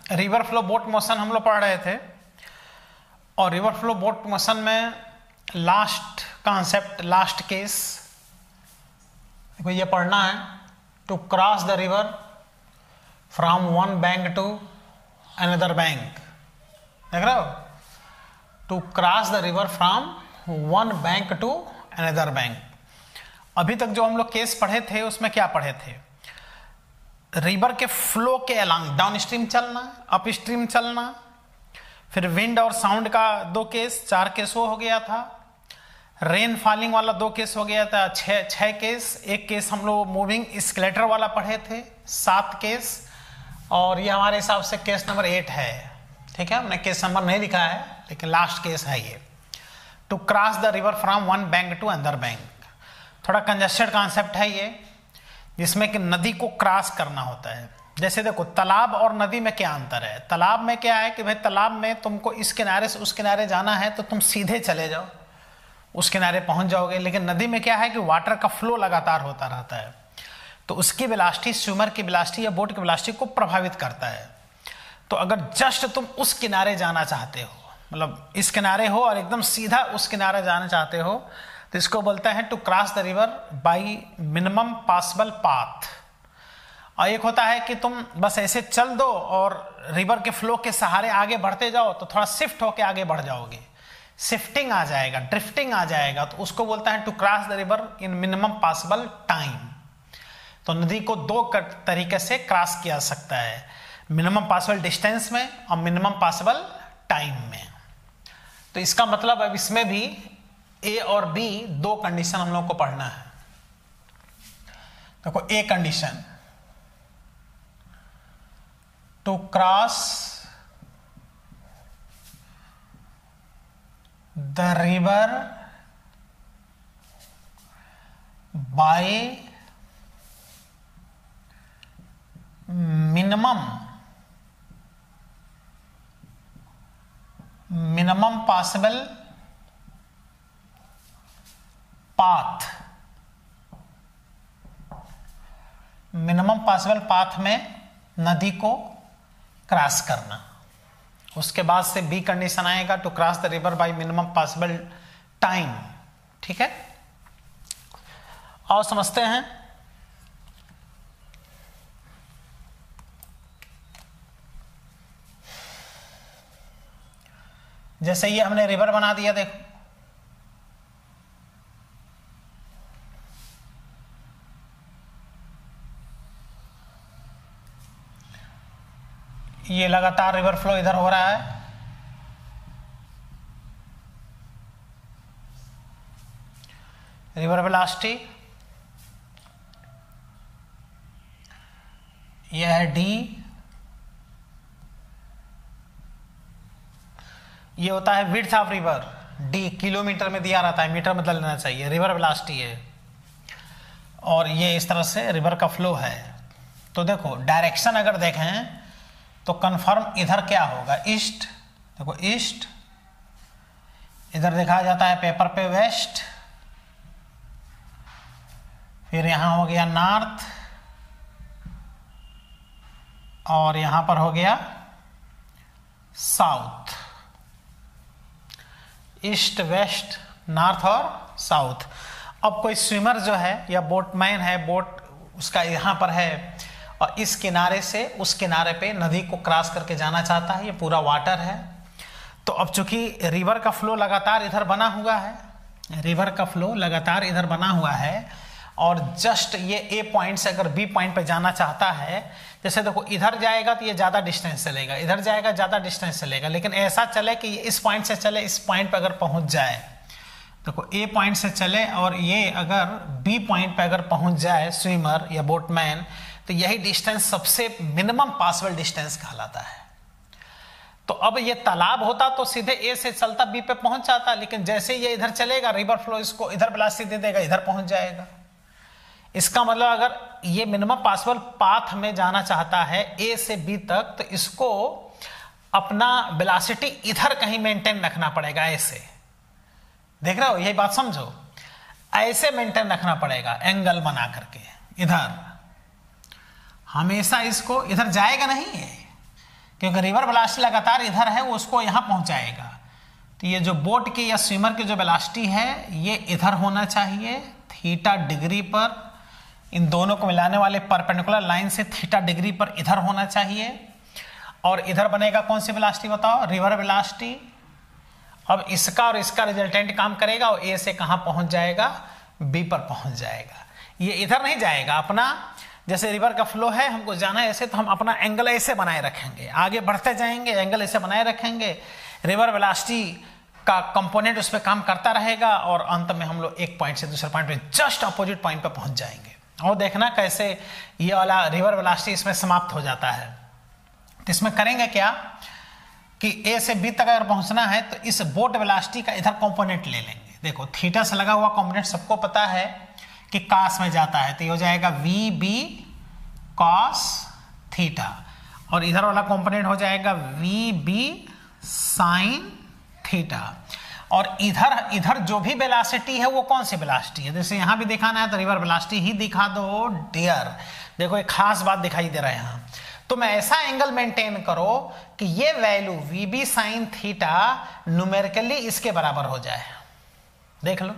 River flow boat motion हम लोग पढ़ रहे थे, और रिवर फ्लो बोट मोशन में लास्ट कॉन्सेप्ट, लास्ट केस देखो ये पढ़ना है, to cross the river from one bank to another bank. देख रहे हो, to cross the river from one bank to another bank. अभी तक जो हम लोग केस पढ़े थे उसमें क्या पढ़े थे, रिवर के फ्लो के अलांग डाउन स्ट्रीम चलना, अप स्ट्रीम चलना, फिर विंड और साउंड का 2 केस, 4 केस वो हो गया था, रेन फॉलिंग वाला 2 केस हो गया था, 6 केस, 1 केस हम लोग मूविंग स्केलेटर वाला पढ़े थे, 7 केस, और ये हमारे हिसाब से केस नंबर 8 है। ठीक है, हमने केस नंबर नहीं लिखा है लेकिन लास्ट केस है ये, to cross the river from one bank to another bank. थोड़ा कंजेस्टेड कॉन्सेप्ट है ये, जिसमें कि नदी को क्रॉस करना होता है। जैसे देखो तालाब और नदी में क्या अंतर है, तालाब में क्या है कि भाई तालाब में तुमको इस किनारे से उस किनारे जाना है तो तुम सीधे चले जाओ, उस किनारे पहुंच जाओगे, लेकिन नदी में क्या है कि वाटर का फ्लो लगातार होता रहता है, तो उसकी वेलोसिटी स्विमर की वेलोसिटी या बोट की वेलोसिटी को प्रभावित करता है। तो अगर जस्ट तुम उस किनारे जाना चाहते हो, मतलब इस किनारे हो और एकदम सीधा उस किनारे जाना चाहते हो, तो इसको बोलता है to cross the river by minimum possible path. और एक होता है कि तुम बस ऐसे चल दो और रिवर के फ्लो के सहारे आगे बढ़ते जाओ, तो थोड़ा शिफ्ट होके आगे बढ़ जाओगे, शिफ्टिंग आ जाएगा, ड्रिफ्टिंग आ जाएगा, तो उसको बोलता है to cross the river in minimum possible time. तो नदी को 2 तरीके से क्रॉस किया जा सकता है, मिनिमम पॉसिबल डिस्टेंस में और मिनिमम पॉसिबल टाइम में। तो इसका मतलब अब इसमें भी ए और बी 2 कंडीशन हम लोग को पढ़ना है। देखो A condition, to cross the river by minimum possible path. Minimum possible path में नदी को क्रॉस करना। उसके बाद से बी कंडीशन आएगा, to cross the river by minimum possible time. ठीक है, और समझते हैं। जैसे ये हमने रिवर बना दिया, देखो ये लगातार रिवर फ्लो इधर हो रहा है, रिवर वेलोसिटी यह है डी, ये होता है width of river, D kilometre में दिया रहता है, मीटर बदल लेना चाहिए, रिवर वेलोसिटी है, और ये इस तरह से रिवर का फ्लो है। तो देखो डायरेक्शन अगर देखें तो कंफर्म इधर क्या होगा, ईस्ट, देखो ईस्ट, इधर देखा जाता है पेपर पे वेस्ट, फिर यहां हो गया नॉर्थ, और यहां पर हो गया साउथ, ईस्ट वेस्ट नॉर्थ और साउथ। अब कोई स्विमर जो है या बोटमैन है, बोट उसका यहां पर है और इस किनारे से उस किनारे पे नदी को क्रॉस करके जाना चाहता है, ये पूरा वाटर है। तो अब चूंकि रिवर का फ्लो लगातार इधर बना हुआ है, रिवर का फ्लो लगातार इधर बना हुआ है, और जस्ट ये ए पॉइंट से अगर बी पॉइंट पे जाना चाहता है, जैसे देखो इधर जाएगा तो ये ज़्यादा डिस्टेंस चलेगा, इधर जाएगा ज़्यादा डिस्टेंस चलेगा, लेकिन ऐसा चले कि ये इस पॉइंट से चले, इस पॉइंट पे अगर पहुंच जाए, देखो ए पॉइंट से चले और ये अगर बी पॉइंट पे अगर पहुंच जाए स्विमर या बोटमैन, तो यही डिस्टेंस सबसे मिनिमम पॉसिबल डिस्टेंस कहलाता है। तो अब ये तालाब होता तो सीधे ए से चलता बी पे पहुंच जाता, लेकिन जैसे ये इधर चलेगा रिवर फ्लो इसको इधर वेलोसिटी दे देगा, इधर पहुंच जाएगा। इसका मतलब अगर ये मिनिमम पॉसिबल पाथ में जाना चाहता है ए से बी तक, तो इसको अपना वेलोसिटी इधर कहीं मेंटेन रखना पड़ेगा, ऐसे देख रहे हो, यही बात समझो, ऐसे मेंटेन रखना पड़ेगा एंगल बना करके, इधर हमेशा इसको इधर जाएगा नहीं है क्योंकि रिवर वेलोसिटी लगातार इधर है, वो उसको यहाँ पहुंचाएगा। तो ये जो बोट की या स्विमर की जो वेलोसिटी है ये इधर होना चाहिए थीटा डिग्री पर, इन दोनों को मिलाने वाले परपेंडिकुलर लाइन से थीटा डिग्री पर इधर होना चाहिए। और इधर बनेगा कौन सी वेलोसिटी बताओ, रिवर वेलोसिटी। अब इसका और इसका रिजल्टेंट काम करेगा और ए से कहाँ पहुंच जाएगा, बी पर पहुंच जाएगा। ये इधर नहीं जाएगा, अपना जैसे रिवर का फ्लो है हमको जाना है ऐसे, तो हम अपना एंगल ऐसे बनाए रखेंगे, आगे बढ़ते जाएंगे एंगल ऐसे बनाए रखेंगे, रिवर वेलोसिटी का कंपोनेंट उस पर काम करता रहेगा और अंत में हम लोग एक पॉइंट से दूसरे पॉइंट पे जस्ट अपोजिट पॉइंट पे पहुंच जाएंगे। और देखना कैसे ये वाला रिवर वेलोसिटी इसमें समाप्त हो जाता है। तो इसमें करेंगे क्या कि ए से बी तक अगर पहुंचना है तो इस बोट वेलोसिटी का इधर कंपोनेंट ले लेंगे। देखो थीटा से लगा हुआ कंपोनेंट सबको पता है कि कॉस में जाता है, तो ये हो जाएगा वी बी कॉस थीटा, और इधर वाला कंपोनेंट हो जाएगा वी बी साइन थीटा। और इधर इधर जो भी वेलोसिटी है वो कौन सी वेलोसिटी है, जैसे यहां भी दिखाना है तो रिवर वेलोसिटी ही दिखा दो डियर। देखो एक खास बात दिखाई दे रहा है यहां, तो मैं ऐसा एंगल मेंटेन करो कि ये value V B sine theta numerically इसके बराबर हो जाए। देख लो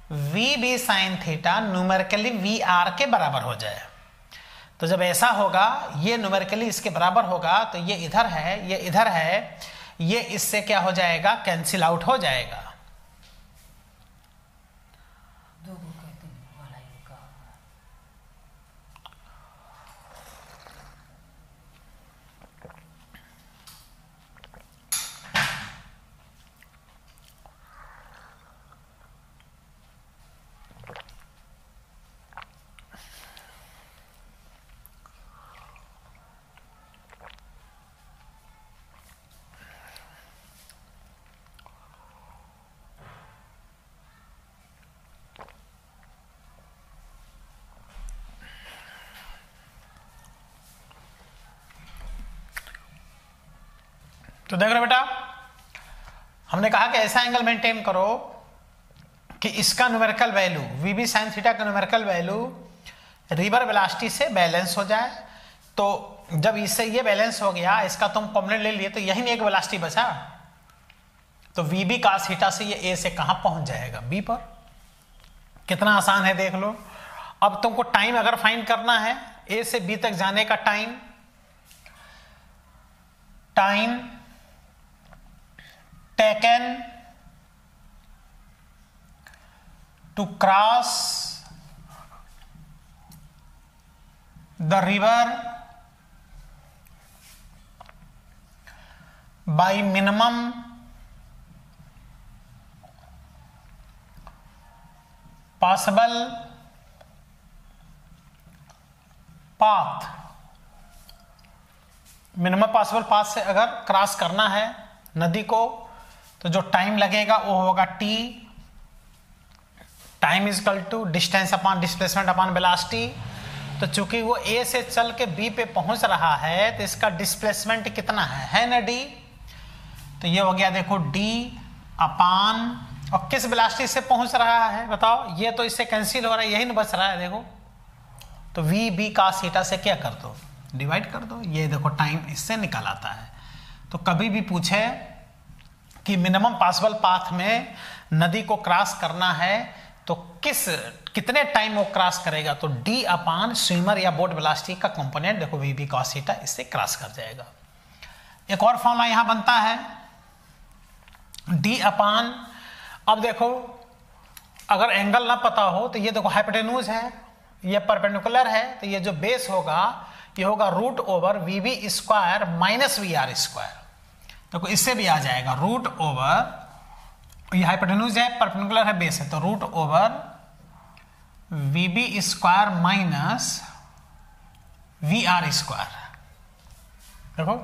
V B sine theta numerically V R के बराबर हो जाए। तो जब ऐसा होगा, ये न्यूमेरिकली इसके बराबर होगा, तो ये इधर है, ये इधर है, ये इससे क्या हो जाएगा, कैंसिल आउट हो जाएगा। तो देख रहे बेटा, हमने कहा कि ऐसा एंगल मेंटेन करो कि इसका numerical value V B sine theta का न्यूमेरिकल वैल्यू रिवर वेलोसिटी से बैलेंस हो जाए। तो जब इससे ये बैलेंस हो गया, इसका तुम कॉम्पोनेंट ले लिए, तो यही नहीं एक वेलोसिटी बचा, तो वी बी कॉस थीटा से ये ए से कहां पहुंच जाएगा, बी पर। कितना आसान है देख लो। अब तुमको टाइम अगर फाइंड करना है ए से बी तक जाने का time taken to cross the river by minimum possible path। Minimum possible path से अगर क्रॉस करना है नदी को, तो जो टाइम लगेगा वो होगा T, time is equal to distance upon displacement upon velocity. तो चूंकि वो ए से चल के बी पे पहुंच रहा है, तो इसका डिस्प्लेसमेंट कितना है ना डी, तो ये हो गया देखो डी अपॉन, और किस वेलोसिटी से पहुंच रहा है बताओ, ये तो इससे कैंसिल हो रहा है, यही ना बच रहा है देखो, तो वी बी कॉस थीटा से क्या कर दो, डिवाइड कर दो, ये देखो टाइम इससे निकल आता है। तो कभी भी पूछे कि मिनिमम पॉसिबल पाथ में नदी को क्रॉस करना है तो कितने टाइम वो क्रॉस करेगा, तो डी अपान स्विमर या बोट वेलोसिटी का कंपोनेंट देखो वी बी कॉस थीटा इससे क्रॉस कर जाएगा। एक और फॉर्मूला यहां बनता है डी अपान, अब देखो अगर एंगल ना पता हो तो ये देखो हाइपोटेन्यूज है, ये परपेंडिकुलर है, तो ये जो बेस होगा ये होगा root over V B square minus V R square. देखो इससे भी आ जाएगा रूट ओवर, ये हाइपोटेन्यूज है, परपेंडिकुलर है, बेस है, तो root over V B square minus V R square. देखो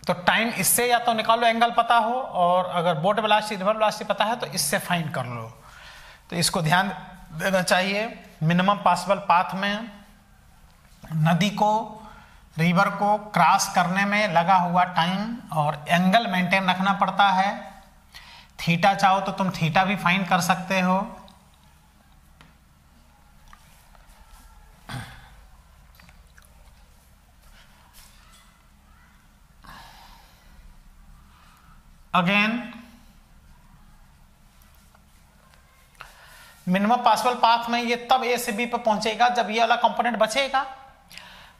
तो टाइम इससे या तो निकालो एंगल पता हो, और अगर बोट वेलोसिटी रिवर वेलोसिटी पता है तो इससे फाइंड कर लो। तो इसको ध्यान देना चाहिए, मिनिमम पॉसिबल पाथ में नदी को रिवर को क्रॉस करने में लगा हुआ टाइम और एंगल मेंटेन रखना पड़ता है। थीटा चाहो तो तुम थीटा भी फाइंड कर सकते हो। अगेन मिनिमम पॉसिबल पाथ में ये तब ए से बी पर पहुंचेगा जब ये वाला कंपोनेंट बचेगा,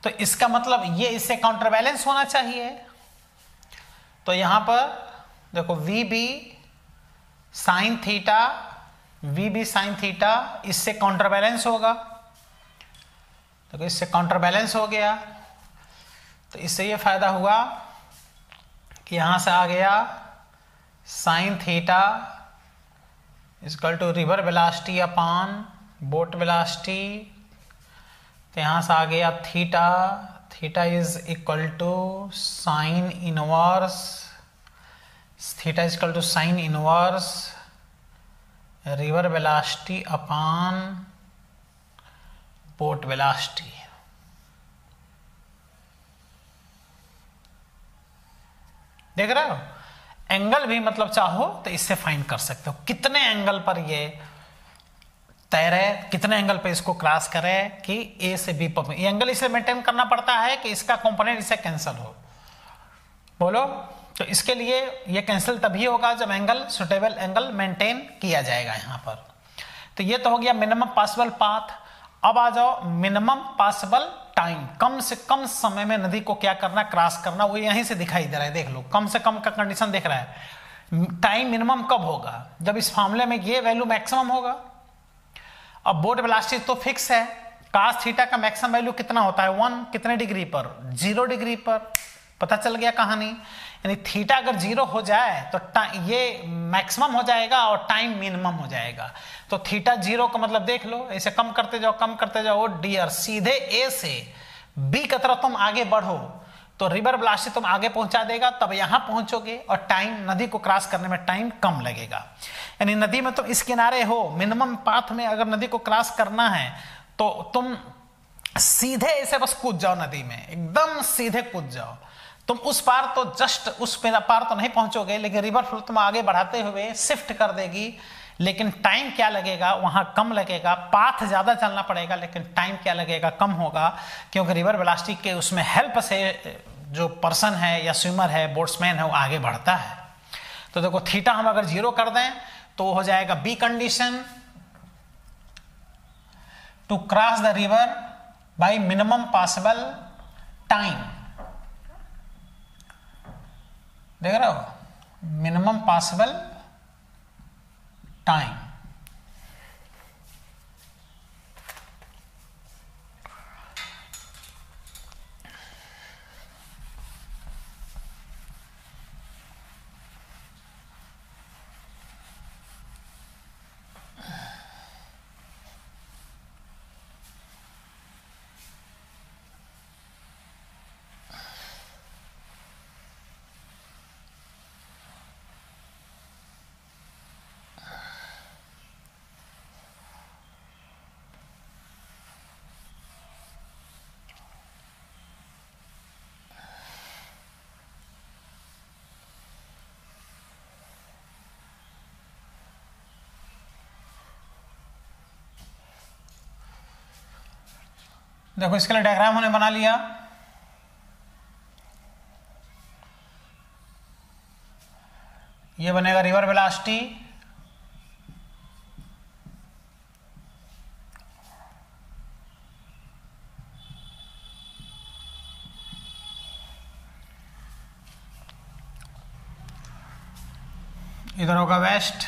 तो इसका मतलब ये इससे काउंटर बैलेंस होना चाहिए। तो यहां पर देखो V B sine theta, V B sine theta इससे काउंटर बैलेंस होगा, देखो इससे काउंटर बैलेंस हो गया। तो इससे ये फायदा हुआ कि यहां से आ गया sine theta equal to river velocity upon boat velocity. तो यहां से आ गया theta, theta is equal to sine inverse, theta is equal to sine inverse river velocity upon boat velocity. देख रहे हो, एंगल भी मतलब चाहो तो इससे फाइंड कर सकते हो कितने एंगल पर ये तैरे, कितने एंगल पे इसको क्रॉस करे कि ए से बी पर। ये एंगल इसे मेंटेन करना पड़ता है कि इसका कंपोनेंट इससे कैंसिल हो। बोलो, तो इसके लिए ये कैंसिल तभी होगा जब एंगल सुटेबल एंगल मेंटेन किया जाएगा यहां पर। तो ये तो हो गया मिनिमम पॉसिबल पाथ। अब आ जाओ मिनिमम पॉसिबल टाइम, कम से कम समय में नदी को क्या करना, क्रॉस करना। वो यहीं से दिखाई दे रहा है, देख लो कम से कम का कंडीशन दिख रहा है। टाइम मिनिमम कब होगा, जब इस फार्मूले में ये वैल्यू मैक्सिमम होगा। अब बोट वेलोसिटी तो फिक्स है, cos थीटा का मैक्सिमम वैल्यू कितना होता है 1, कितने डिग्री पर 0 डिग्री पर। पता चल गया कहानी, यानी थीटा अगर 0 हो जाए तो ये मैक्सिमम हो जाएगा और टाइम मिनिमम हो जाएगा। तो थीटा 0 का मतलब देख लो, ऐसे कम करते जाओ कम करते जाओ डियर, सीधे ए से बी की तरफ तुम आगे बढ़ो तो रिवर वेलोसिटी तुम आगे पहुंचा देगा, तब यहां पहुंचोगे और टाइम नदी को क्रॉस करने में टाइम कम लगेगा। यानी नदी में तुम इस किनारे हो, मिनिमम पाथ में अगर नदी को क्रॉस करना है तो तुम सीधे ऐसे बस कूद जाओ नदी में, एकदम सीधे कूद जाओ। तुम उस पार तो जस्ट उस पार तो नहीं पहुंचोगे, लेकिन रिवर फ्लो तुम आगे बढ़ाते हुए शिफ्ट कर देगी। लेकिन टाइम क्या लगेगा वहां कम लगेगा, पाथ ज्यादा चलना पड़ेगा लेकिन टाइम क्या लगेगा कम होगा, क्योंकि रिवर वेलोसिटी के उसमें हेल्प से जो पर्सन है या स्विमर है, बोट्समैन है, वो आगे बढ़ता है। तो देखो थीटा हम अगर 0 कर दें तो हो जाएगा B condition, to cross the river by minimum possible time. देख रहे हो, मिनिमम पॉसिबल टाइम। देखो इसके लिए डायग्राम हमने बना लिया। ये बनेगा रिवर वेलोसिटी, इधर होगा west,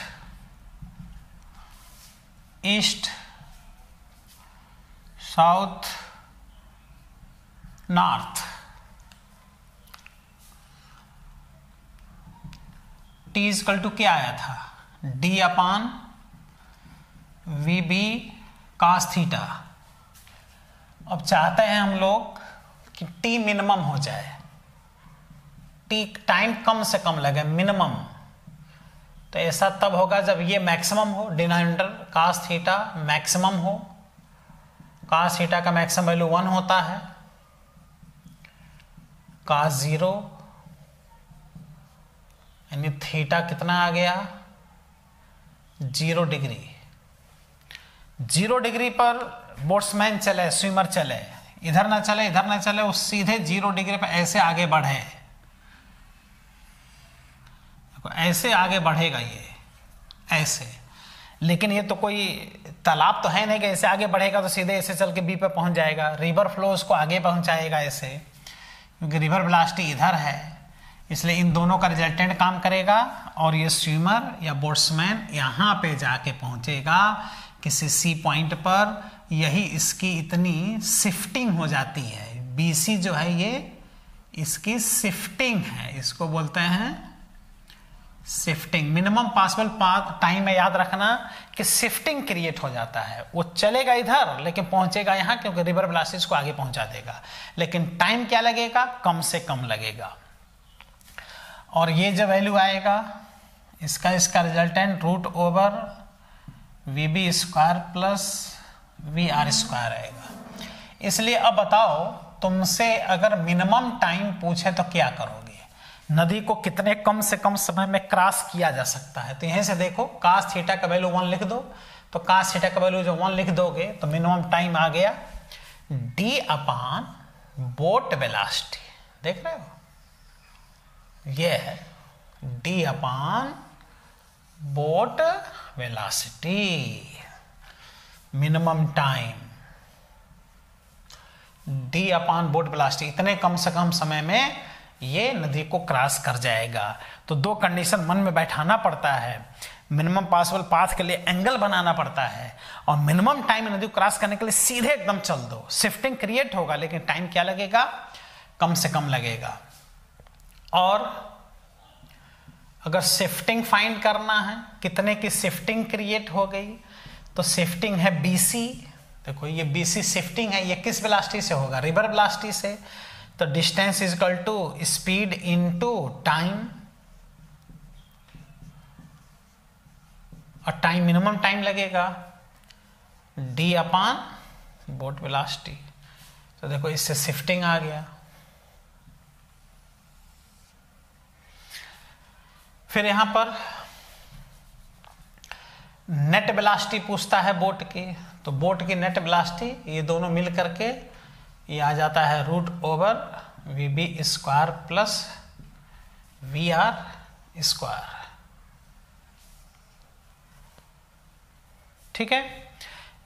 east, south, north. T equal to क्या आया था, D upon V B cos theta. अब चाहते हैं हम लोग कि टी मिनिमम हो जाए, टी टाइम कम से कम लगे, मिनिमम। तो ऐसा तब होगा जब ये मैक्सिमम हो, डिनोमिनेटर कॉस थीटा मैक्सिमम हो। कॉस थीटा का मैक्सिमम वैल्यू 1 होता है, कॉस 0 यानी थीटा कितना आ गया 0 डिग्री। 0 डिग्री पर बोट्समैन चले, स्विमर चले, इधर ना चले इधर ना चले, वो सीधे 0 डिग्री पर ऐसे आगे बढ़े। ऐसे आगे बढ़ेगा ये, ऐसे। लेकिन ये तो कोई तालाब तो है नहीं कि ऐसे आगे बढ़ेगा तो सीधे ऐसे चल के बी पे पहुंच जाएगा। रिवर फ्लो उसको आगे पहुंचाएगा ऐसे, क्योंकि रिवर वेलोसिटी इधर है, इसलिए इन दोनों का रिजल्टेंट काम करेगा और ये स्विमर या बोट्समैन यहाँ पे जाके पहुंचेगा किसी सी पॉइंट पर। यही इसकी इतनी शिफ्टिंग हो जाती है। बीसी जो है ये इसकी शिफ्टिंग है, इसको बोलते हैं शिफ्टिंग। मिनिमम पॉसिबल टाइम में याद रखना कि शिफ्टिंग क्रिएट हो जाता है। वो चलेगा इधर लेकिन पहुंचेगा यहाँ, क्योंकि रिवर वेलोसिटी को आगे पहुंचा देगा। लेकिन टाइम क्या लगेगा? कम से कम लगेगा। और ये जो वैल्यू आएगा इसका resultant root over V B square plus V R square आएगा। इसलिए अब बताओ, तुमसे अगर मिनिमम टाइम पूछे तो क्या करोगे? नदी को कितने कम से कम समय में क्रॉस किया जा सकता है? तो यहीं से देखो, कास थीटा का वैल्यू 1 लिख दो, तो कास थीटा का वैल्यू जो 1 लिख दोगे तो मिनिमम टाइम आ गया d अपान बोट वेलोसिटी। देख रहे हो, ये है d upon boat velocity, minimum time d upon boat velocity. इतने कम से कम समय में ये नदी को क्रॉस कर जाएगा। तो दो कंडीशन मन में बैठाना पड़ता है। मिनिमम पॉसिबल पाथ के लिए एंगल बनाना पड़ता है, और मिनिमम टाइम नदी को क्रॉस करने के लिए सीधे एकदम चल दो। शिफ्टिंग क्रिएट होगा लेकिन टाइम क्या लगेगा? कम से कम लगेगा। और अगर शिफ्टिंग फाइंड करना है, कितने की शिफ्टिंग क्रिएट हो गई, तो शिफ्टिंग है BC। देखो ये BC शिफ्टिंग है, ये किस वेलोसिटी से होगा? रिवर वेलोसिटी से। तो distance is equal to speed into time, और टाइम मिनिमम टाइम लगेगा d अपान बोट वेलोसिटी। तो देखो इससे शिफ्टिंग आ गया। फिर यहां पर नेट वेलोसिटी पूछता है बोट की, तो बोट की नेट वेलोसिटी ये दोनों मिल करके ये आ जाता है root over V B square plus V R square. ठीक है,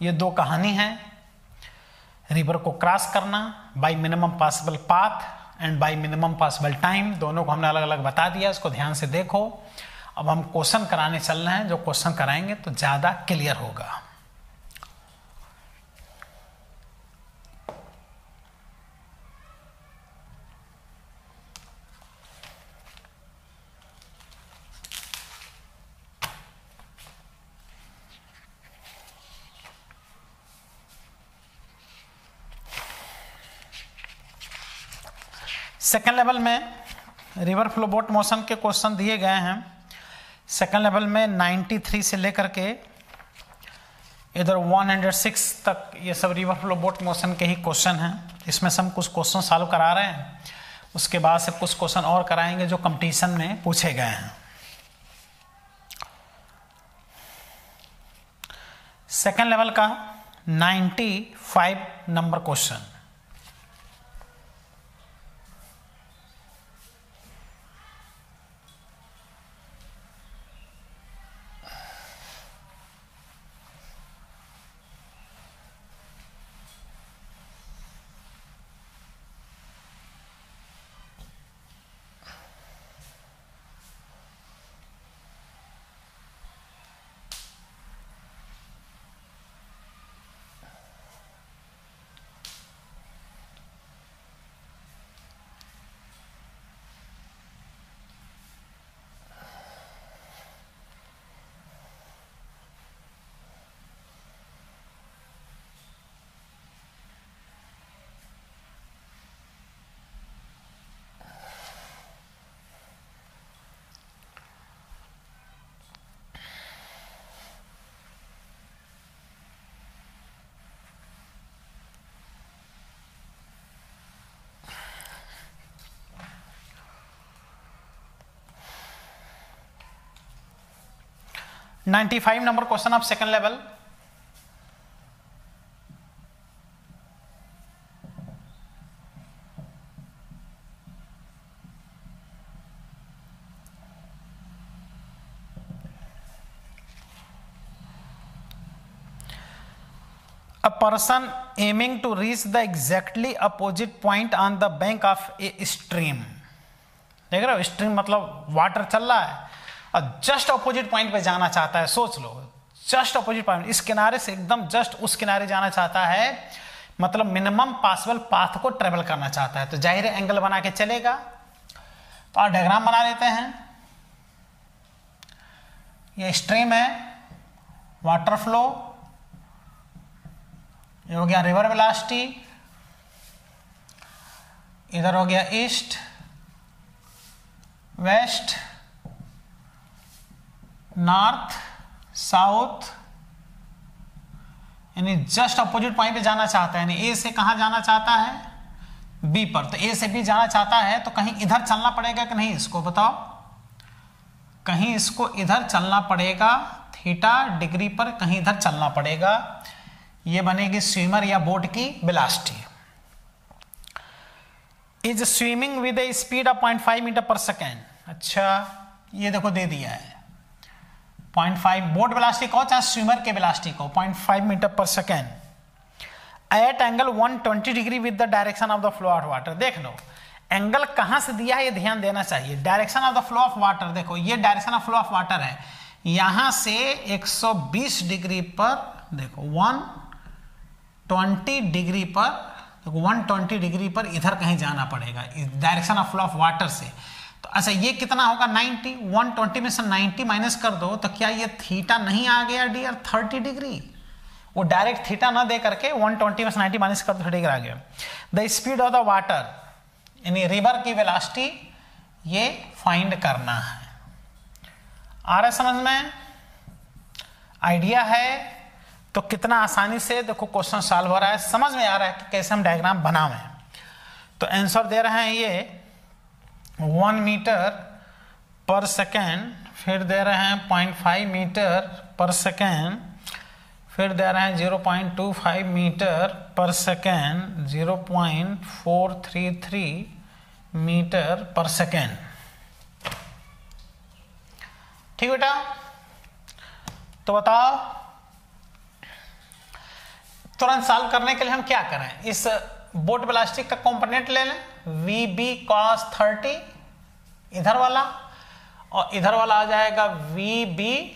ये दो कहानी है। रिवर को क्रॉस करना bye minimum possible path and bye minimum possible time, दोनों को हमने अलग अलग बता दिया। इसको ध्यान से देखो। अब हम क्वेश्चन कराने चल रहे हैं, जो क्वेश्चन कराएंगे तो ज्यादा क्लियर होगा। सेकेंड लेवल में रिवर फ्लो बोट मोशन के क्वेश्चन दिए गए हैं। सेकेंड लेवल में 93 से लेकर के इधर 106 तक ये सब रिवर फ्लो बोट मोशन के ही क्वेश्चन हैं। इसमें से हम कुछ क्वेश्चन सॉल्व करा रहे हैं, उसके बाद से कुछ क्वेश्चन और कराएंगे जो कंपटीशन में पूछे गए हैं। सेकेंड लेवल का 95 number question. Ninety 95 number question of second level. person aiming to reach the exactly opposite point on the bank of a stream। देख रहे हो, स्ट्रीम मतलब वाटर चल रहा है और जस्ट अपोजिट पॉइंट पे जाना चाहता है। सोच लो, जस्ट अपोजिट पॉइंट, इस किनारे से एकदम जस्ट उस किनारे जाना चाहता है, मतलब मिनिमम पॉसिबल पाथ को ट्रेवल करना चाहता है। तो जाहिर है एंगल बना के चलेगा। तो आप डायग्राम बना लेते हैं। ये स्ट्रीम है, वाटर फ्लो, ये हो गया रिवर वेलोसिटी, इधर हो गया ईस्ट वेस्ट नॉर्थ साउथ, यानी जस्ट अपोजिट पॉइंट पे जाना चाहता है। यानी ए से कहां जाना चाहता है, बी पर। तो ए से बी जाना चाहता है तो कहीं इधर चलना पड़ेगा कि नहीं, इसको बताओ। कहीं इसको इधर चलना पड़ेगा, थीटा डिग्री पर कहीं इधर चलना पड़ेगा। ये बनेगी स्विमर या बोट की velocity. Is swimming with a speed of 0.5 meter per second. अच्छा, ये देखो दे दिया है 0.5 बोट वेलोसिटी को, चाहे स्विमर के वेलोसिटी को, 0.5 meter per second at angle 120 degree with the direction of the flow of water. देख लो एंगल कहां से दिया है, ये ध्यान देना चाहिए। Direction of the flow of water, देखो ये direction of flow of water है, यहां से 120 डिग्री पर, देखो 120 डिग्री पर, देखो 120 डिग्री पर इधर कहीं जाना पड़ेगा direction of flow of water से। तो अच्छा ये कितना होगा 90, 120 में से 90 माइनस कर दो तो क्या ये थीटा नहीं आ गया डियर 30 डिग्री। वो डायरेक्ट थीटा ना दे करके 120 में से 90 माइनस कर दो 30 डिग्री आ गया। The speed of the water, यानी रिवर की वेलोसिटी, ये फाइंड करना है। आ रहा है समझ में, आइडिया है। तो कितना आसानी से देखो क्वेश्चन सॉल्व हो रहा है, समझ में आ रहा है कि कैसे हम डायग्राम बनावें। तो आंसर दे रहे हैं ये 1 मीटर पर सेकेंड, फिर दे रहे हैं 0.5 मीटर पर सेकेंड, फिर दे रहे हैं 0.25 metre per second, 0.433 metre per second. ठीक बेटा, तो बताओ तुरंत सॉल्व करने के लिए हम क्या करें। इस बोट वेलोसिटी का कंपोनेंट ले लें, VB cos 30 इधर वाला, और इधर वाला आ जाएगा VB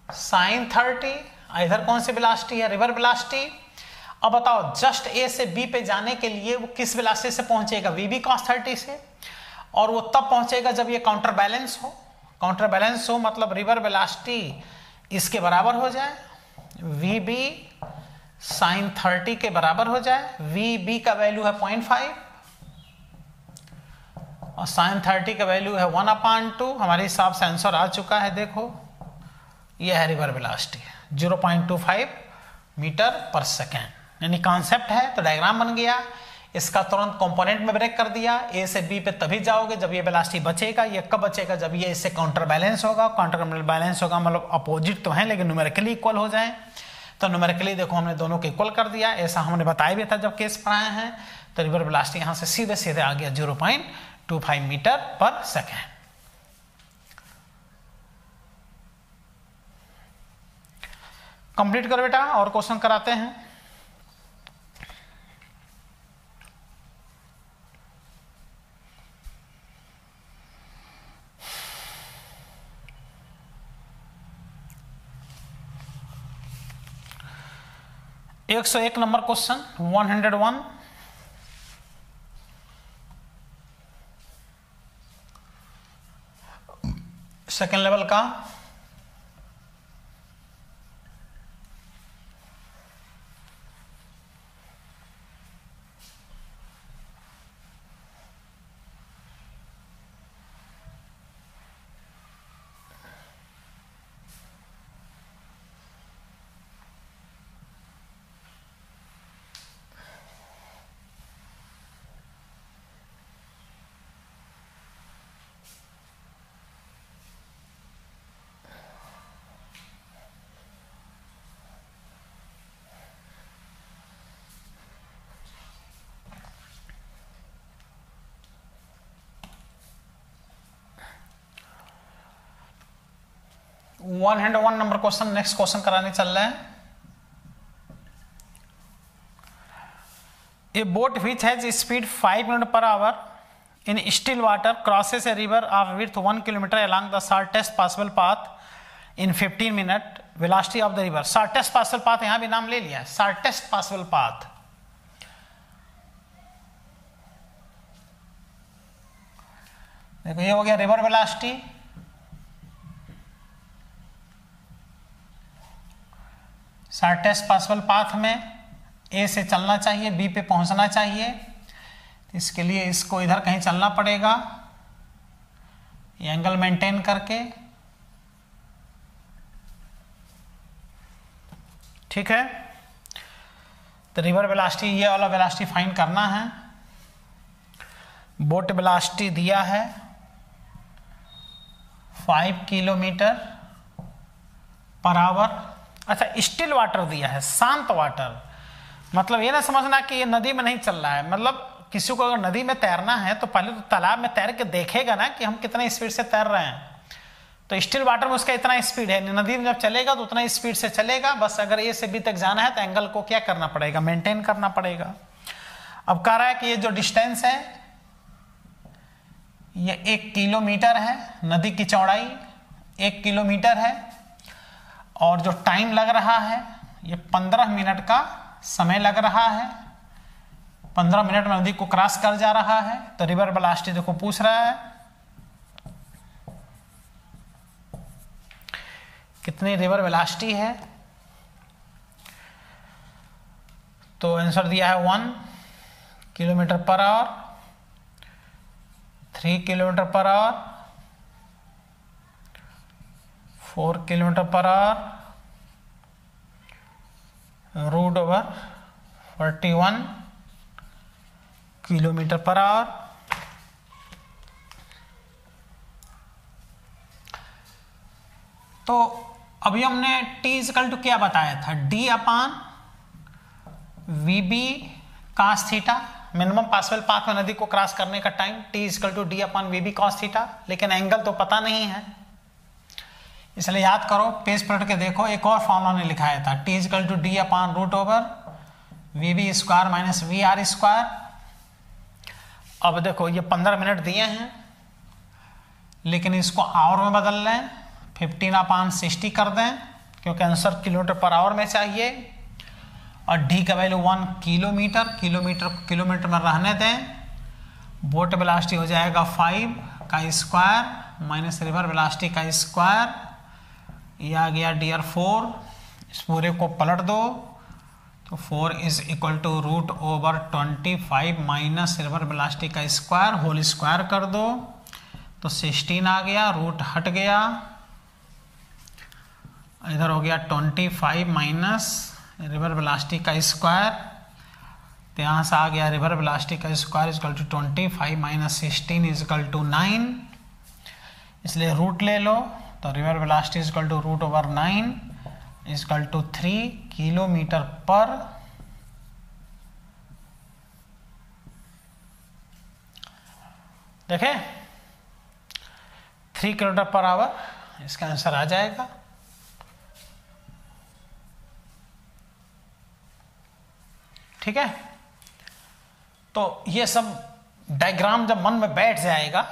sin 30। इधर कौन सी वेलोसिटी है, रिवर वेलोसिटी। अब बताओ जस्ट A से B पे जाने के लिए वो किस वेलोसिटी से पहुंचेगा, VB cos 30 से, और वो तब पहुंचेगा जब ये काउंटर बैलेंस हो। काउंटर बैलेंस हो मतलब रिवर वेलोसिटी इसके बराबर हो जाए, VB sin 30 के बराबर हो जाए। VB का वैल्यू है 0.5 और sin 30 का वैल्यू है 1/2। हमारे हिसाब से आंसर आ चुका है। देखो यह है river velocity 0.25 metre per second. यानी कॉन्सेप्ट है, तो डायग्राम बन गया। इसका तुरंत कंपोनेंट में ब्रेक कर दिया। A से B पे तभी जाओगे जब ये वेलोसिटी बचेगा। ये कब बचेगा, जब ये इससे काउंटर बैलेंस होगा। काउंटर बैलेंस होगा मतलब अपोजिट तो है लेकिन न्यूमेरिकली इक्वल हो जाए। तो न्यूमेरिकली देखो हमने दोनों को इक्वल कर दिया। ऐसा हमने बताया भी था जब केस पढ़ाए हैं। तो रिवर वेलोसिटी यहाँ से सीधे सीधे आ गया 0.25 मीटर पर सेकेंड। कंप्लीट करो बेटा, और क्वेश्चन कराते हैं। एक 101 नंबर क्वेश्चन 101। सेकेंड लेवल का। One number question next question कराने चल रहे हैं। ए boat which has speed 5 kilometre per our in still water crosses a river of width 1 kilometre along the shortest possible path in 15 minutes velocity of the river। Shortest possible path यहां भी नाम ले लिया है, शॉर्टेस्ट पॉसिबल पाथ। देखो ये हो गया river velocity, shortest possible path में ए से चलना चाहिए, बी पे पहुंचना चाहिए, इसके लिए इसको इधर कहीं चलना पड़ेगा, एंगल मेंटेन करके, ठीक है। तो रिवर वेलोसिटी, ये वाला वेलोसिटी फाइंड करना है। बोट वेलोसिटी दिया है 5 किलोमीटर पर आवर। अच्छा, स्टिल वाटर दिया है, शांत वाटर, मतलब ये ना समझना कि ये नदी में नहीं चल रहा है। मतलब किसी को अगर नदी में तैरना है तो पहले तो तालाब में तैर के देखेगा ना कि हम कितना स्पीड से तैर रहे हैं। तो स्टिल वाटर में उसका इतना स्पीड है, नदी में जब चलेगा तो उतना स्पीड से चलेगा। बस अगर ए से बी तक जाना है तो एंगल को क्या करना पड़ेगा, मेंटेन करना पड़ेगा। अब कह रहा है कि ये जो डिस्टेंस है ये 1 किलोमीटर है, नदी की चौड़ाई 1 किलोमीटर है, और जो टाइम लग रहा है ये 15 मिनट का समय लग रहा है। 15 मिनट में नदी को क्रॉस कर जा रहा है। तो रिवर वेलोसिटी देखो पूछ रहा है कितनी रिवर वेलोसिटी है, तो आंसर दिया है 1 kilometer per hour, 3 kilometer per hour, 4 kilometer per hour, root over 41 kilometer per hour. तो अभी हमने t इक्वल टू क्या बताया था, d upon VB cos theta, minimum possible path में नदी को क्रॉस करने का time t equal to d upon VB cos theta. लेकिन एंगल तो पता नहीं है, इसलिए याद करो, पेज पलट के देखो, एक और फॉर्मूला ने लिखाया था t equal to d upon root over VB square minus V R square. अब देखो ये 15 मिनट दिए हैं, लेकिन इसको आवर में बदल लें, 15 अपान 60 कर दें, क्योंकि आंसर किलोमीटर पर आवर में चाहिए, और डी का वैल्यू 1 किलोमीटर, किलोमीटर को किलोमीटर में रहने दें। बोट वेलोसिटी हो जाएगा 5 का स्क्वायर माइनस रिवर वेलोसिटी का स्क्वायर, ये आ गया डियर 4। इस पूरे को पलट दो तो 4 is equal to root over 25 minus river velocity का स्क्वायर, होल स्क्वायर कर दो तो 16 आ गया, रूट हट गया, इधर हो गया 25 माइनस रिवर वेलोसिटी का स्क्वायर, तो यहाँ से आ गया रिवर वेलोसिटी का square is equal to 25 minus 16 is equal to 9, इसलिए रूट ले लो, तो river velocity is equal to root over 9 is equal to 3 kilometer per देखें 3 किलोमीटर पर आवर, इसका आंसर आ जाएगा। ठीक है, तो ये सब डायग्राम जब मन में बैठ जाएगा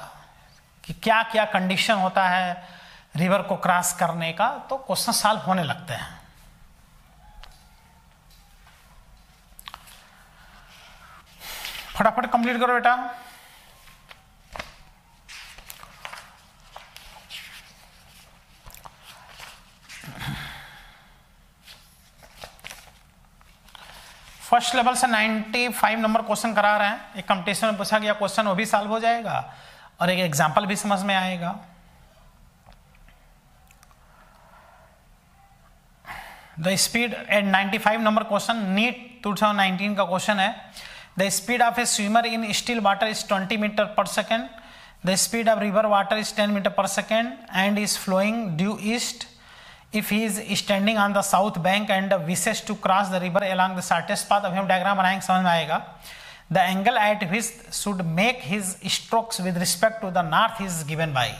कि क्या क्या कंडीशन होता है रिवर को क्रॉस करने का, तो क्वेश्चन सॉल्व होने लगते हैं। फटाफट कंप्लीट करो बेटा। फर्स्ट लेवल से 95 नंबर क्वेश्चन करा रहे हैं। एक कंपटीशन में पूछा गया क्वेश्चन, वो भी सॉल्व हो जाएगा और एक एग्जांपल भी समझ में आएगा। The speed at 95 number question, NEET 2019 का क्वेश्चन है। The speed of a swimmer in still water is 20 metre per second. The speed of river water is 10 metre per second and is flowing due east if he is standing on the south bank and wishes to cross the river along the shortest path। अभी हम diagram बनाएंगे, समझ में आएगा। the angle at which should make his strokes with respect to the north is given by।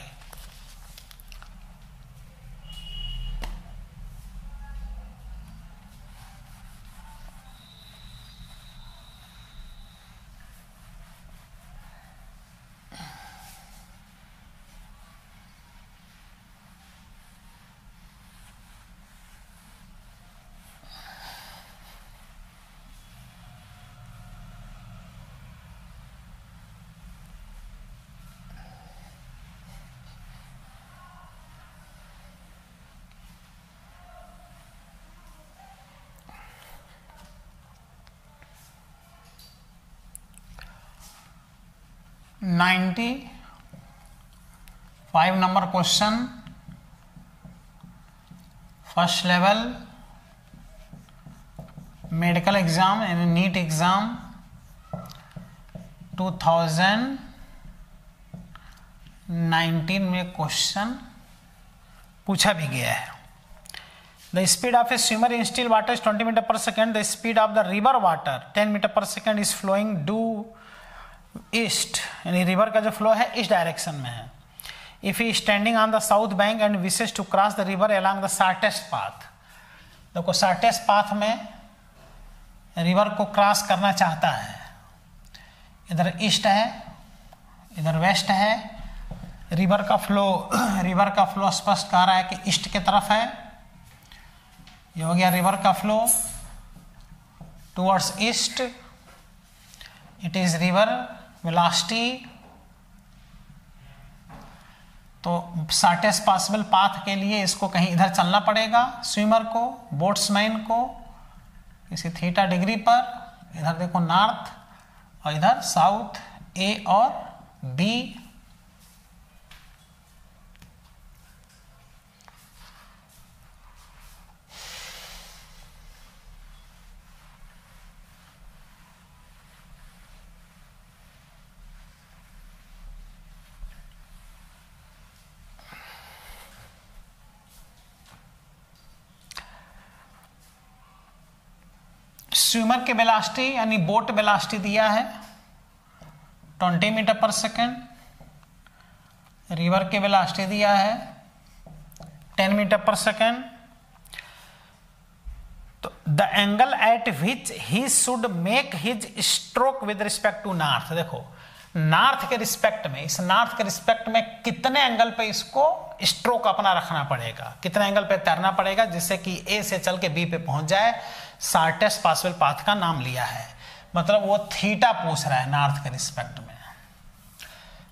95 number question, first level medical exam यानी NEET exam 2019 में question पूछा भी गया है। The speed of a swimmer in still water is 20 metre per second. The speed of the river water 10 metre per second is flowing due east, यानी river का जो flow है इस डायरेक्शन में है। If he standing on the south bank and wishes to cross the river along the shortest path. देखो shortest path में river को क्रॉस करना चाहता है, इधर ईस्ट है इधर वेस्ट है, रिवर का फ्लो स्पष्ट कह रहा है कि ईस्ट की तरफ है। ये हो गया रिवर का flow towards east, it is river velocity. तो शॉर्टेस्ट पॉसिबल पाथ के लिए इसको कहीं इधर चलना पड़ेगा, स्विमर को, बोट्समैन को किसी थीटा डिग्री पर। इधर देखो नॉर्थ और इधर साउथ, ए और बी। स्विमर के वेलोसिटी यानी बोट वेलोसिटी दिया है 20 मीटर पर सेकेंड, रिवर के वेलोसिटी दिया है 10 मीटर पर सेकेंड। तो the angle at which he should make his stroke with respect to north. देखो नॉर्थ के रिस्पेक्ट में, इस नॉर्थ के रिस्पेक्ट में कितने एंगल पे इसको स्ट्रोक अपना रखना पड़ेगा, कितने एंगल पे तैरना पड़ेगा जिससे कि ए से चल के बी पे पहुंच जाए। शॉर्टेस्ट पॉसिबल पाथ का नाम लिया है, मतलब वो थीटा पूछ रहा है नॉर्थ के रिस्पेक्ट में।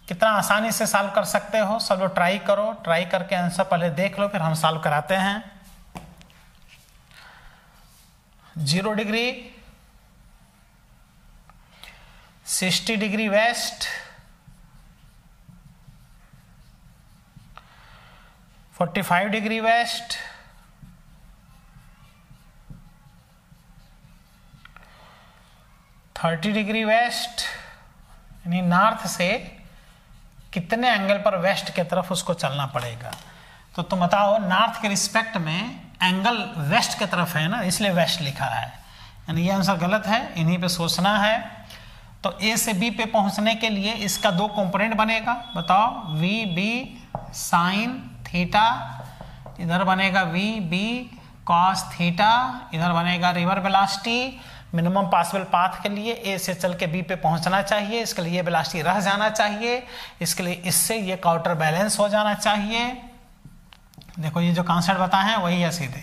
कितना आसानी से सॉल्व कर सकते हो, सब लोग ट्राई करो, ट्राई करके आंसर पहले देख लो फिर हम सॉल्व कराते हैं। 0 degree, 60 degree west, 45 degree west, 30 degree west, यानी नॉर्थ से कितने एंगल पर वेस्ट की तरफ उसको चलना पड़ेगा। तो तुम बताओ नॉर्थ के रिस्पेक्ट में एंगल वेस्ट की तरफ है ना, इसलिए वेस्ट लिखा है, यानी ये आंसर गलत है, इन्हीं पे सोचना है। तो ए से बी पे पहुंचने के लिए इसका 2 कंपोनेंट बनेगा, बताओ वी बी साइन थीटा, इधर बनेगा वी बी कॉस थीटा, इधर बनेगा river velocity. Minimum possible path के लिए ए से चल के बी पे पहुंचना चाहिए, इसके लिए वेलोसिटी रह जाना चाहिए, इसके लिए इससे ये काउंटर बैलेंस हो जाना चाहिए। देखो ये जो कॉन्सेप्ट बताए हैं वही है सीधे।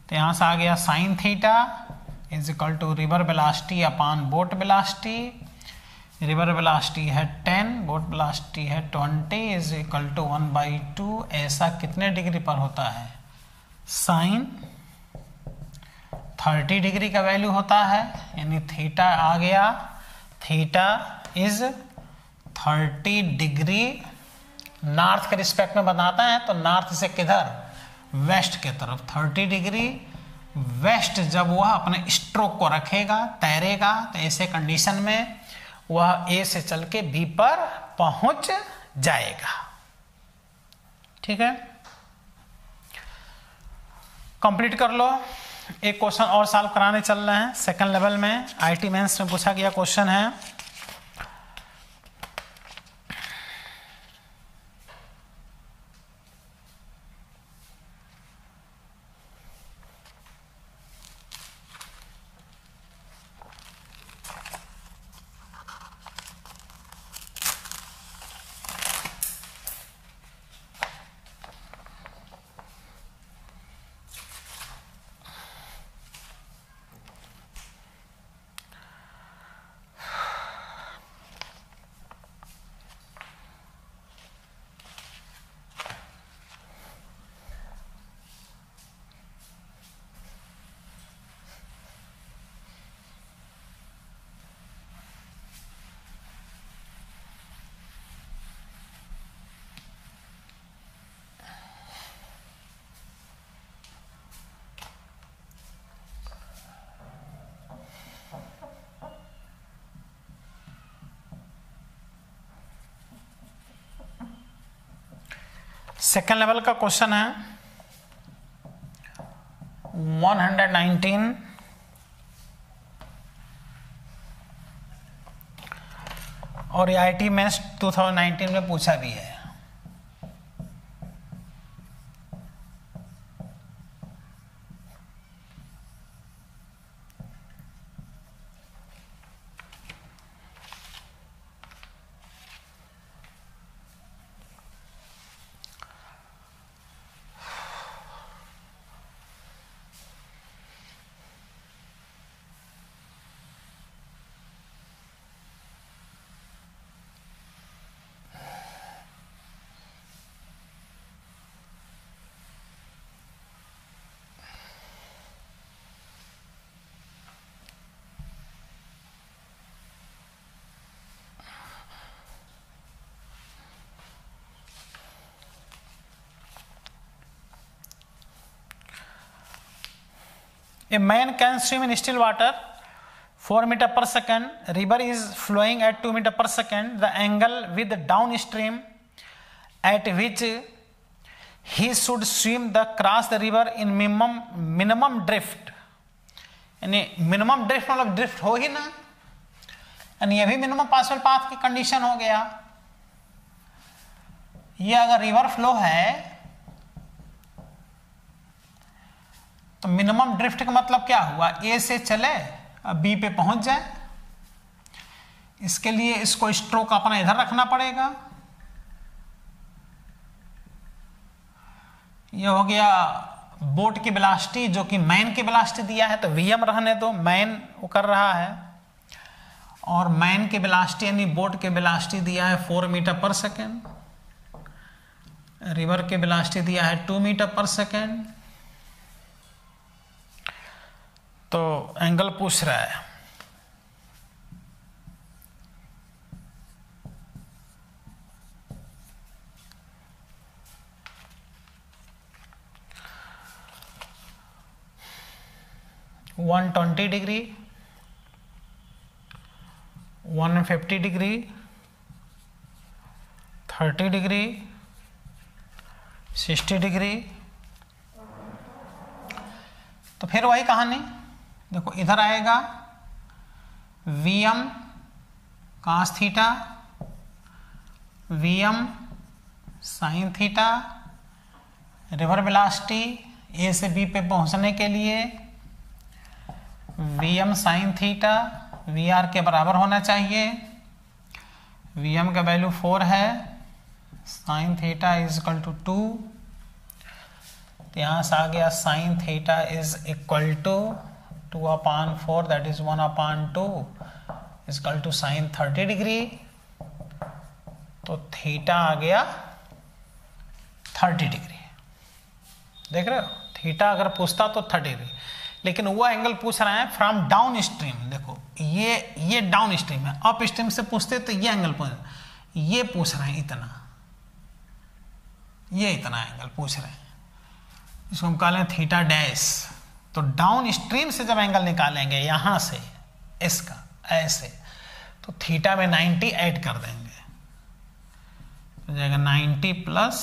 तो यहां से आ गया sine theta is equal to river velocity upon boat velocity. River velocity है 10, बोट वेलोसिटी है 20 इज इक्वल टू 1/2। ऐसा कितने डिग्री पर होता है, साइन 30 डिग्री का वैल्यू होता है, यानी थीटा आ गया, थीटा इज 30 डिग्री। नॉर्थ के रिस्पेक्ट में बताता है तो नॉर्थ से किधर, वेस्ट के तरफ 30 डिग्री वेस्ट। जब वह अपने स्ट्रोक को रखेगा, तैरेगा, तो ऐसे कंडीशन में वह ए से चल के बी पर पहुंच जाएगा। ठीक है, कंप्लीट कर लो। एक क्वेश्चन और सॉल्व कराने चल रहे हैं सेकंड लेवल में, आईटी मेंस में पूछा गया क्वेश्चन है। सेकेंड लेवल का क्वेश्चन है 119 और ये IIT मेंस 2019 में पूछा भी है। A man can swim in still water 4 meter per second. River is flowing at 2 meter per second. The angle with downstream at which he should swim the cross the river in minimum drift. यानी minimum drift मतलब drift हो ही ना, यानी ये भी minimum possible path की condition हो गया। ये अगर रिवर फ्लो है तो मिनिमम ड्रिफ्ट का मतलब क्या हुआ, ए से चले अब बी पे पहुंच जाए। इसके लिए इसको स्ट्रोक अपना इधर रखना पड़ेगा। ये हो गया बोट की वेलोसिटी, जो कि मैन की वेलोसिटी दिया है तो वीएम रहने दो, मैन वो कर रहा है। और मैन की वेलोसिटी यानी बोट की वेलोसिटी दिया है 4 मीटर पर सेकेंड, रिवर की वेलोसिटी दिया है 2 मीटर पर सेकेंड। तो एंगल पूछ रहा है $120, 150, 30, 60। तो फिर वही कहानी देखो, इधर आएगा Vm cos theta, Vm sin theta, river velocity A से बी पे पहुंचने के लिए Vm sin थीटा Vr के बराबर होना चाहिए। Vm का वैल्यू 4 है, sin theta is equal to 2, तो यहाँ से आ गया sin theta is equal to 2/4 that is 1/2 is equal to sin 30°। तो थीटा आ गया 30°। देख रहे हो, थीटा अगर पूछता तो 30°, लेकिन वो एंगल पूछ रहे हैं फ्रॉम डाउन स्ट्रीम। देखो ये डाउन स्ट्रीम है, अप स्ट्रीम से पूछते तो ये एंगल ये पूछ रहे हैं इतना, ये इतना एंगल पूछ रहे हैं, इसको हम कह लें थीटा डैश। तो डाउन स्ट्रीम से जब एंगल निकालेंगे यहां से इसका ऐसे, तो थीटा में 90 ऐड कर देंगे, हो जाएगा 90 प्लस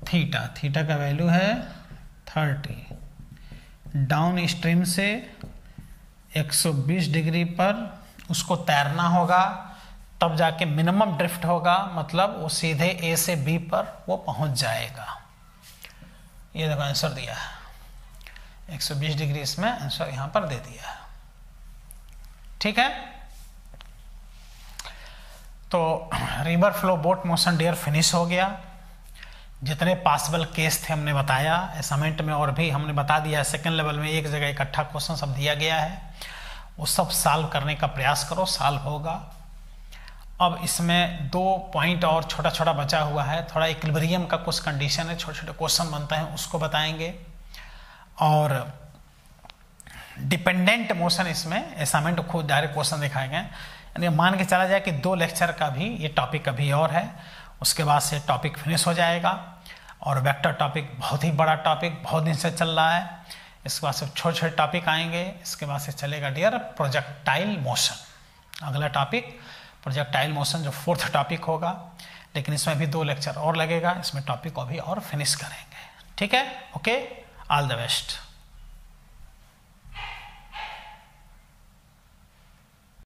थीटा, थीटा का वैल्यू है 30। डाउन स्ट्रीम से 120 डिग्री पर उसको तैरना होगा, तब जाके मिनिमम ड्रिफ्ट होगा, मतलब वो सीधे ए से बी पर वो पहुंच जाएगा। ये देखो आंसर दिया है 120 डिग्री, इसमें आंसर यहां पर दे दिया है। ठीक है, तो river flow boat motion dear finish हो गया। जितने पॉसिबल केस थे हमने बताया असाइनमेंट में, और भी हमने बता दिया है सेकेंड लेवल में एक जगह इकट्ठा क्वेश्चन सब दिया गया है, वो सब सॉल्व करने का प्रयास करो, सॉल्व होगा। अब इसमें 2 पॉइंट और छोटा छोटा बचा हुआ है, थोड़ा इक्विलिब्रियम का कुछ कंडीशन है, छोटे छोटे क्वेश्चन बनते हैं उसको बताएंगे, और डिपेंडेंट मोशन इसमें असाइनमेंट खुद डायरेक्ट क्वेश्चन दिखाए गए। यानी मान के चला जाए कि 2 लेक्चर का भी ये टॉपिक अभी और है, उसके बाद से टॉपिक फिनिश हो जाएगा। और वेक्टर टॉपिक बहुत ही बड़ा टॉपिक, बहुत दिन से चल रहा है, इसके बाद से छोटे छोटे टॉपिक आएंगे, इसके बाद से चलेगा डियर प्रोजेक्टाइल मोशन। अगला टॉपिक प्रोजेक्टाइल मोशन जो 4th टॉपिक होगा। लेकिन इसमें भी 2 लेक्चर और लगेगा, इसमें टॉपिक को अभी और फिनिश करेंगे। ठीक है, ओके, ऑल द बेस्ट।